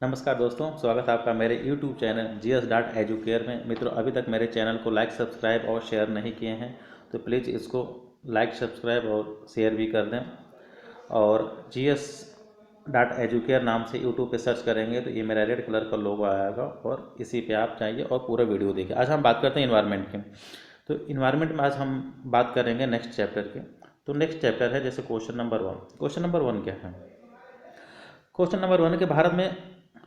नमस्कार दोस्तों, स्वागत है आपका मेरे YouTube चैनल GS.Educare में। मित्रों, अभी तक मेरे चैनल को लाइक, सब्सक्राइब और शेयर नहीं किए हैं तो प्लीज़ इसको लाइक, सब्सक्राइब और शेयर भी कर दें। और GS.Educare नाम से YouTube पे सर्च करेंगे तो ये मेरा रेड कलर का लोगो आएगा और इसी पे आप जाइए और पूरा वीडियो देखिए। आज हम बात करते हैं इन्वायरमेंट की। तो इन्वायरमेंट में आज हम बात करेंगे नेक्स्ट चैप्टर के। तो नेक्स्ट चैप्टर है जैसे क्वेश्चन नंबर 1। क्वेश्चन नंबर 1 क्या है? क्वेश्चन नंबर 1 के भारत में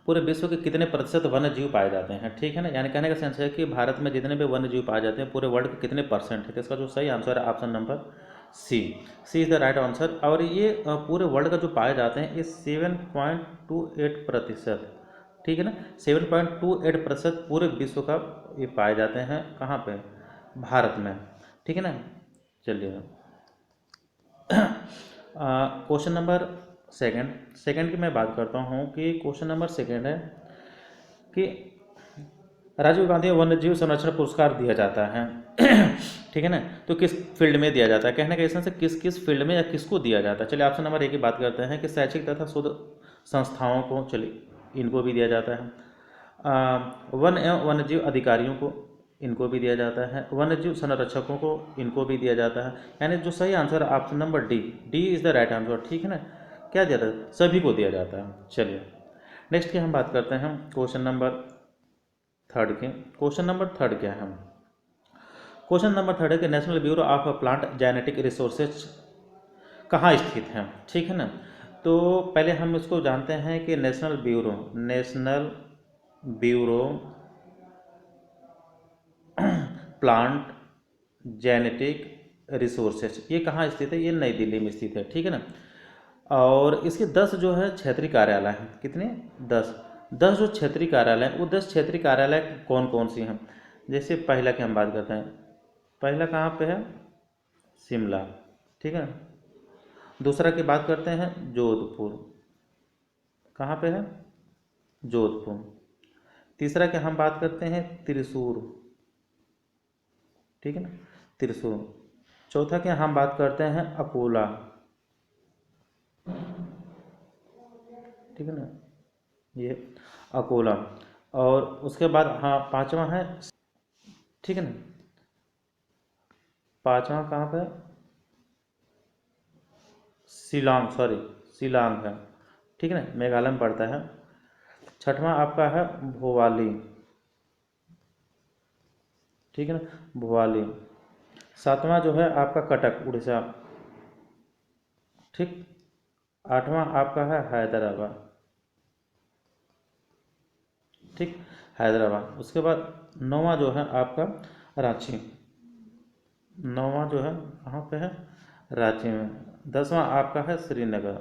पूरे विश्व के कितने प्रतिशत वन्य जीव पाए जाते हैं? ठीक है ना, यानी कहने का सेंस है कि भारत में जितने भी वन्य जीव पाए जाते हैं पूरे वर्ल्ड के कितने परसेंट है। तो इसका जो सही आंसर है option number C. C is the right answer. और ये पूरे वर्ल्ड का जो पाए जाते हैं ये 7.28%। ठीक है ना, 7.28% पूरे विश्व का ये पाए जाते हैं। कहाँ पे? भारत में। ठीक है ना, चलिए क्वेश्चन नंबर सेकंड की मैं बात करता हूँ कि क्वेश्चन नंबर सेकंड है कि राजीव गांधी वन्य जीव संरक्षण पुरस्कार दिया जाता है ठीक है ना, तो किस फील्ड में दिया जाता है? कहने का एसेंस है किस किस फील्ड में या किसको दिया जाता है। चलिए ऑप्शन नंबर 1 की बात करते हैं कि शैक्षिक तथा शोध संस्थाओं को, चलिए इनको भी दिया जाता है। वन एवं वन्यजीव अधिकारियों को, इनको भी दिया जाता है। वन्यजीव संरक्षकों को, इनको भी दिया जाता है। यानी जो सही आंसर है option number D. D is the right answer. ठीक है ना, क्या दिया जाता है? सभी को दिया जाता है। चलिए नेक्स्ट की हम बात करते हैं क्वेश्चन नंबर थर्ड की। क्वेश्चन नंबर थर्ड क्या है? क्वेश्चन नंबर थर्ड है कि national bureau of plant genetic resources कहाँ स्थित है? ठीक है ना, तो पहले हम इसको जानते हैं कि national bureau plant genetic resources ये कहाँ स्थित है? ये नई दिल्ली में स्थित है। ठीक है ना, और इसके 10 जो है क्षेत्रीय कार्यालय हैं। कितने? 10 जो क्षेत्रीय कार्यालय हैं वो 10 क्षेत्रीय कार्यालय कौन कौन सी हैं? जैसे पहला की हम बात करते हैं, पहला कहाँ पे है? शिमला। ठीक है, दूसरा की बात करते हैं जोधपुर। कहाँ पे है? जोधपुर। तीसरा की हम बात करते हैं त्रिशूर। ठीक है ना, त्रिशूर। चौथा की हम बात करते हैं अकोला। ठीक है ना, ये अकोला। और उसके बाद हाँ पांचवा है, ठीक है ना, पांचवा कहाँ पे? शिलांग, सॉरी शिलांग है। ठीक है ना, मेघालय में पड़ता है। छठवां आपका है भोवाली। ठीक है ना, भोवाली। सातवां जो है आपका कटक, उड़ीसा। ठीक। आठवां आपका है हैदराबाद। ठीक, हैदराबाद। उसके बाद नौवां जो है आपका रांची। नौवां जो है कहाँ पे है? रांची में। 10वां आपका है श्रीनगर।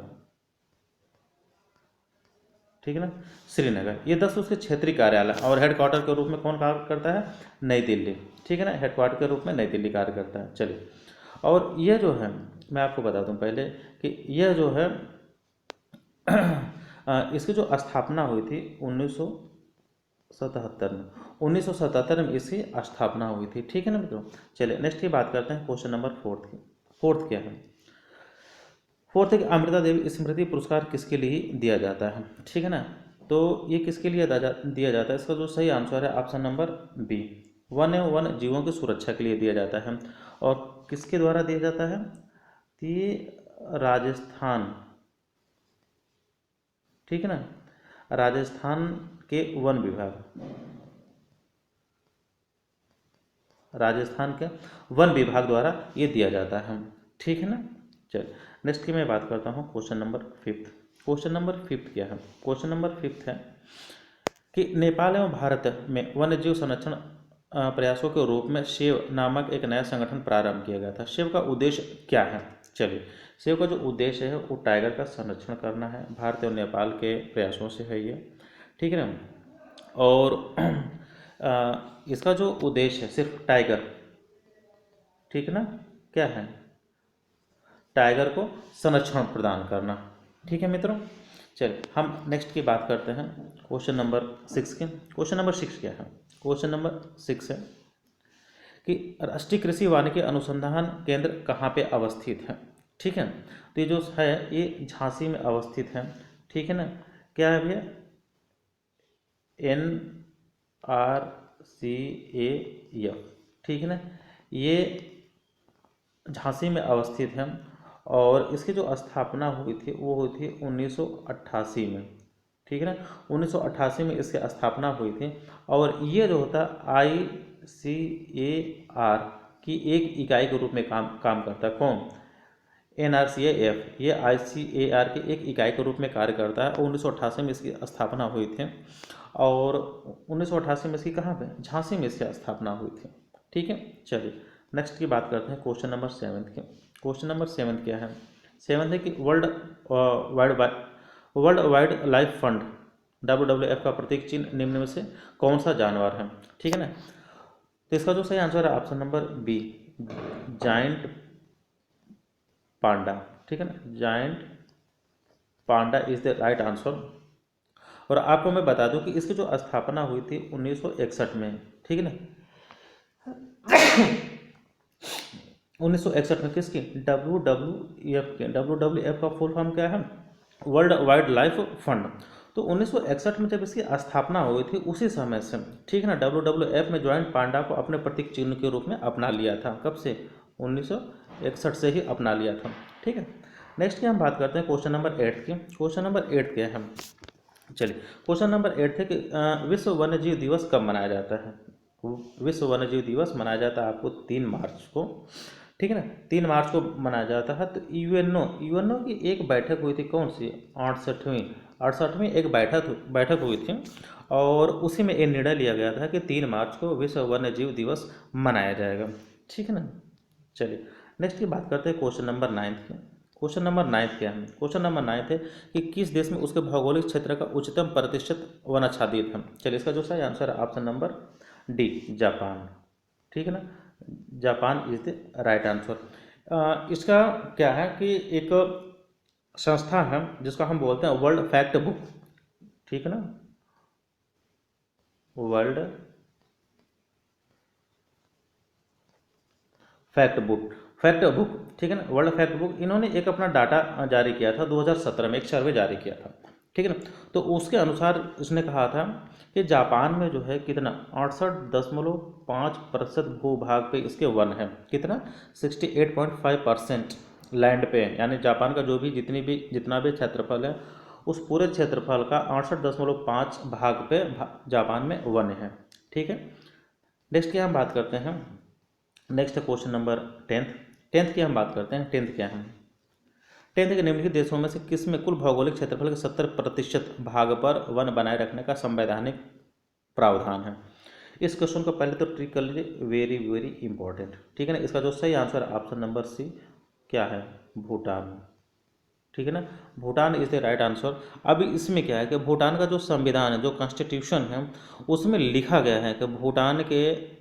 ठीक है ना, श्रीनगर। ये 10 उसके क्षेत्रीय कार्यालय। और हेडक्वार्टर के रूप में कौन कार्य करता है? नई दिल्ली। ठीक है ना, हेडक्वार्टर के रूप में नई दिल्ली कार्य करता है। चलिए, और यह जो है मैं आपको बता दूं पहले कि यह जो है इसकी जो स्थापना हुई थी 1977 में। 1977 में इसकी स्थापना हुई थी। ठीक है ना मित्रों, चलिए नेक्स्ट की बात करते हैं क्वेश्चन नंबर फोर्थ की। फोर्थ क्या है? फोर्थ है कि अमृता देवी स्मृति पुरस्कार किसके लिए दिया जाता है? ठीक है ना, तो ये किसके लिए दिया जाता है? इसका जो सही आंसर है ऑप्शन नंबर बी। वन एवं वन जीवों की सुरक्षा के लिए दिया जाता है। और किसके द्वारा दिया जाता है? तो ये राजस्थान, ठीक है ना, राजस्थान के वन विभाग, राजस्थान के वन विभाग द्वारा ये दिया जाता है। ठीक है ना, चल नेक्स्ट की मैं बात करता हूँ question number fifth. Question number fifth क्या है? क्वेश्चन नंबर फिफ्थ है कि नेपाल एवं भारत में वन्यजीव संरक्षण प्रयासों के रूप में सेव नामक एक नया संगठन प्रारंभ किया गया था। सेव का उद्देश्य क्या है? चलिए, सेव का जो उद्देश्य है वो टाइगर का संरक्षण करना है। भारत और नेपाल के प्रयासों से है ये। ठीक है ना, और इसका जो उद्देश्य है सिर्फ टाइगर, ठीक है ना, क्या है? टाइगर को संरक्षण प्रदान करना। ठीक है मित्रों, चलिए हम नेक्स्ट की बात करते हैं क्वेश्चन नंबर 6 की। क्वेश्चन नंबर 6 क्या है? क्वेश्चन नंबर 6 है कि राष्ट्रीय कृषि वानिकी अनुसंधान केंद्र कहाँ पे अवस्थित है? ठीक है, तो ये जो है ये झांसी में अवस्थित है। ठीक है ना, क्या है भैया? NRCAF, ठीक है ना। ये झांसी में अवस्थित है और इसकी जो स्थापना हुई थी वो हुई थी 1988 में, ठीक है ना। 1988 में इसकी स्थापना हुई थी और ये जो होता ICAR की एक इकाई के रूप में काम करता है। कौन? NRCAF, ये ICAR की एक इकाई के रूप में कार्य करता है और 1988 में इसकी स्थापना हुई थी और 1988 में इसकी कहाँ पे? झांसी में इसकी स्थापना हुई थी, ठीक है। चलिए नेक्स्ट की बात करते हैं, क्वेश्चन नंबर 7 की। क्वेश्चन नंबर 7 क्या है? 7 है कि world wide life fund WWF का प्रतीक चिन्ह निम्न में से कौन सा जानवर है, ठीक है ना। तो इसका जो सही आंसर है ऑप्शन नंबर बी, जायंट पांडा, ठीक है ना। Giant Panda is the right answer. और आपको मैं बता दूं कि इसकी जो स्थापना हुई थी 1961 में, ठीक है ना। 1961 में किसकी? WWF के। WWF का फुल फॉर्म क्या है? World wide life fund. तो 1961 में जब इसकी स्थापना हुई थी उसी समय से, ठीक है ना, WWF में ज्वाइंट पांडा को अपने प्रतीक चिन्ह के रूप में अपना लिया था। कब से? 1961 से ही अपना लिया था, ठीक है। नेक्स्ट की हम बात करते हैं क्वेश्चन नंबर 8 की। क्वेश्चन नंबर 8 क्या है? चलिए क्वेश्चन नंबर 8 है कि विश्व वन्यजीव दिवस कब मनाया जाता है? विश्व वन्यजीव दिवस मनाया जाता है आपको 3 मार्च को, ठीक है ना। 3 मार्च को मनाया जाता है। तो यूएनओ की एक बैठक हुई थी, कौन सी? 68वीं एक बैठक हुई थी और उसी में ये निर्णय लिया गया था कि 3 मार्च को विश्व वन्यजीव दिवस मनाया जाएगा, ठीक है ना। चलिए नेक्स्ट की बात करते हैं क्वेश्चन नंबर 9 की। क्वेश्चन नंबर 9 क्या है? क्वेश्चन नंबर 9 है कि किस देश में उसके भौगोलिक क्षेत्र का उच्चतम प्रतिशत वन आच्छादित है? चलिए इसका जो सही आंसर है ऑप्शन नंबर डी, जापान, ठीक है ना। Japan is the right answer. इसका क्या है कि एक संस्था है जिसका हम बोलते हैं वर्ल्ड फैक्ट बुक, ठीक है ना, वर्ल्ड फैक्ट बुक, ठीक है ना, वर्ल्ड फैक्ट बुक। इन्होंने एक अपना डाटा जारी किया था 2017 में, एक सर्वे जारी किया था, ठीक है ना। तो उसके अनुसार इसने कहा था कि जापान में जो है कितना 68.5% भूभाग पे इसके वन है। कितना? 68.5% लैंड पे, यानी जापान का जो भी जितना भी क्षेत्रफल है उस पूरे क्षेत्रफल का 68.5 भाग पे जापान में वन है, ठीक है। नेक्स्ट की हम बात करते हैं, नेक्स्ट है क्वेश्चन नंबर 10th की हम बात करते हैं। 10th क्या है? 10th के निम्नलिखित देशों में से किस में कुल भौगोलिक क्षेत्रफल के 70% भाग पर वन बनाए रखने का संवैधानिक प्रावधान है? इस क्वेश्चन को पहले तो ट्रिक कर लीजिए, वेरी वेरी इंपॉर्टेंट, ठीक है ना। इसका जो सही आंसर है ऑप्शन नंबर सी, क्या है? भूटान, ठीक है ना। Bhutan is the right answer. अभी इसमें क्या है कि भूटान का जो संविधान है, जो कॉन्स्टिट्यूशन है, उसमें लिखा गया है कि भूटान के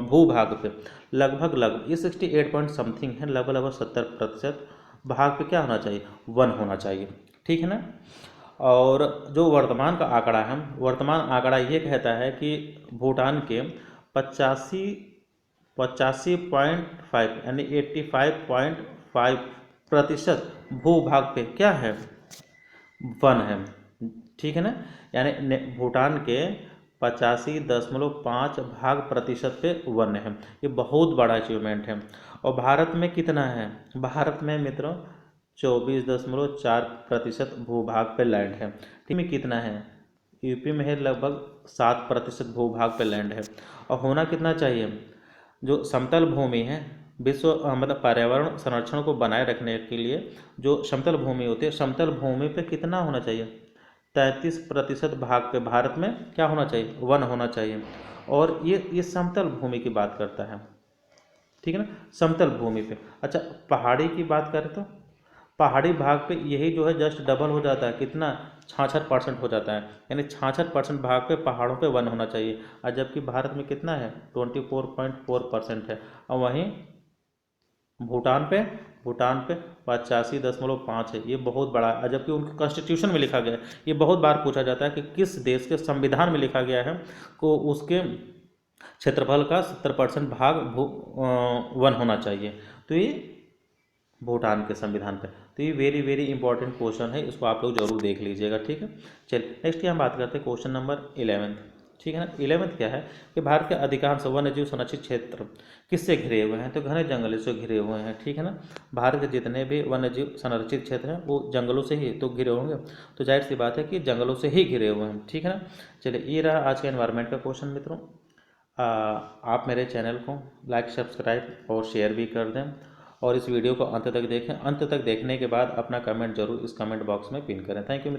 भूभाग पे लगभग ये 68 पॉइंट समथिंग है, लगभग 70% भाग पे क्या होना चाहिए? वन होना चाहिए, ठीक है ना। और जो वर्तमान का आंकड़ा है, वर्तमान आंकड़ा ये कहता है कि भूटान के 85.5 यानी 85.5% भूभाग पे क्या है? वन है, ठीक है ना। यानी भूटान के 85.5% पे वन है। ये बहुत बड़ा अचीवमेंट है। और भारत में कितना है? भारत में मित्रों 24.4% भूभाग पे लैंड है। यूपी में कितना है? यूपी में है लगभग 7% भूभाग पे लैंड है। और होना कितना चाहिए? जो समतल भूमि है, विश्व मतलब पर्यावरण संरक्षण को बनाए रखने के लिए जो समतल भूमि होती है, समतल भूमि पे कितना होना चाहिए? 33% भाग पे भारत में क्या होना चाहिए? वन होना चाहिए। और ये समतल भूमि की बात करता है, ठीक है ना, समतल भूमि पे। अच्छा पहाड़ी की बात करें तो पहाड़ी भाग पे यही जो है जस्ट डबल हो जाता है, कितना? 66% हो जाता है। यानी 66% भाग पे पहाड़ों पे वन होना चाहिए। और जबकि भारत में कितना है? 24.4% है। और वहीं भूटान पे 85.5 है। ये बहुत बड़ा है। जबकि उनके कॉन्स्टिट्यूशन में लिखा गया है, ये बहुत बार पूछा जाता है कि किस देश के संविधान में लिखा गया है को उसके क्षेत्रफल का 70% भाग वन होना चाहिए। तो ये भूटान के संविधान पे। तो ये वेरी वेरी इंपॉर्टेंट क्वेश्चन है, इसको आप लोग जरूर देख लीजिएगा, ठीक है। चलिए नेक्स्ट हम बात करते हैं क्वेश्चन नंबर 11, ठीक है ना। 11 क्या है कि भारत के अधिकांश वन्यजीव संरक्षित क्षेत्र किससे घिरे हुए हैं, तो घने जंगलों से घिरे हुए हैं, ठीक है ना। भारत के जितने भी वन्यजीव संरक्षित क्षेत्र हैं वो जंगलों से ही तो घिरे होंगे, तो जाहिर सी बात है कि जंगलों से ही घिरे हुए हैं, ठीक है ना। चलिए ये रहा आज का एनवायरनमेंट का क्वेश्चन मित्रों। आप मेरे चैनल को लाइक सब्सक्राइब और शेयर भी कर दें, और इस वीडियो को अंत तक देखें। अंत तक देखने के बाद अपना कमेंट जरूर इस कमेंट बॉक्स में पिन करें। Thank you.